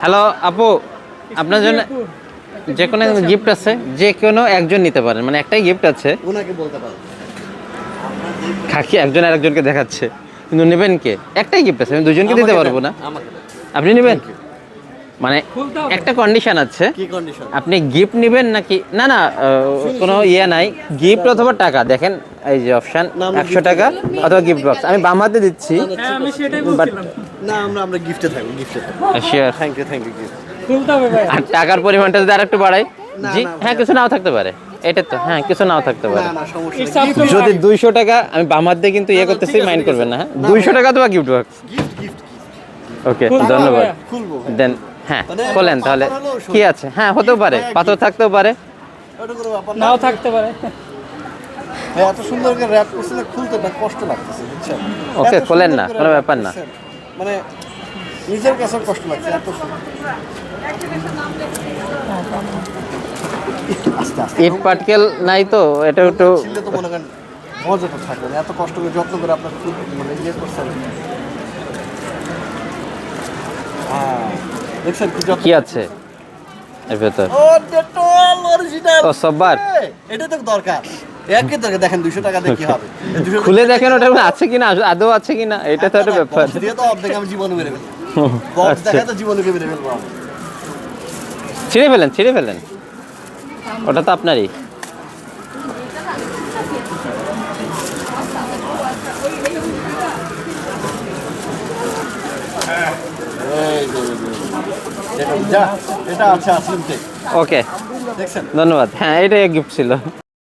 Hello আপু, আপনার জন্য যে কোনো গিফট আছে, যে কোনো একজন নিতে পারেন, মানে একটাই গিফট আছে। ওনাকে বলতে পারেন। খাকি একজন আর একজনকে দেখাচ্ছে, কিন্তু নেবেন কে? একটাই গিফট আছে, আমি দুজনকে দিতে পারবো না। আমাকে দেন। আপনি নেবেন? মানে একটা কন্ডিশন আছে, কি কন্ডিশন? আপনি গিফট নেবেন নাকি না না কোনো ইয়ে নাই, গিফট অথবা টাকা। দেখেন এই যে অপশন, না, আমরা 100 টাকা অথবা গিফট বক্স। আমি বাম হাতে দিচ্ছি। হ্যাঁ আমি সেটাই বাট বলছিলাম। না, আমরা গিফটে থাকবো, গিফটে থাকবো। শিওর। Thank you gift. খুলতে হবে ভাই। আর টাকার পরিমাণটা যদি আরেকটু বাড়াই, না, জি না, হ্যাঁ, কিছু নাও থাকতে পারে। এটা তো হ্যাঁ, কিছু নাও থাকতে পারে। না সমস্যা It's নেই। up to যদি you. 200 টাকা, আমি বাম হাত দিয়ে কিন্তু ইয়ে না, না, করতেছি, ঠিক আছে, মাইন্ড ঠিক করবেন আছে। না। হ্যাঁ, না, 200 ভাই। টাকা তো গিফট বক্স। গিফট। ওকে, খুলবো ধন্যবাদ। ভাইয়া। খুলবো ভাই। দেন হ্যাঁ, মানে খোলেন তাহলে। পাথর হলেও কি আছে? হ্যাঁ, হতেও পারে, ভাইয়া, পাথর gift। থাকতেও পারে। ওটা কোনো ব্যাপার না। নাও থাকতে পারে। ভাই, এত সুন্দর করে র‍্যাপ করছেন, খুলতে না কষ্ট লাগতেছে, বুঝছেন? ওকে, এত খোলেন সুন্দর না, করে কোনো wrap ব্যাপার না। করছেন, মানে নিজের কাছে কষ্ট লাগছে এত সুন্দর। আস্তে আস্তে ইট পাটকেল নাই তো, এটা একটু ছিলে তো মনে করেন মজাটা থাকবে না। এত কষ্ট করে যত্ন করে আপনার মানে ইয়ে করছেন। হ্যাঁ, দেখছেন কি যত্ন? কি আছে এর ভেতর? ও ডেটল অরিজিনাল। ও, সববার। এটা তো দরকার। একই দরকার। দেখেন 200 টাকা দিয়ে কি হবে? এই 200 খুলে দেখেন ওটা আছে কিনা, আদৌ আছে কিনা, এটা তো একটা ব্যাপার। বক্স দিয়ে তো অর্ধেক আমি জীবনে মেরে ফেলবো। বক্স আচ্ছা, দেখা তো জীবনে মেরে ফেলবো আমি। ছিঁড়ে ফেলেন, ছিঁড়ে ফেলেন, ওটা তো আপনারই। এই যে, দেখুন, যা এটা আছে আসলিম টেক। ওকে, দেখছেন? ধন্যবাদ। হ্যাঁ, এটাই গিফট ছিল।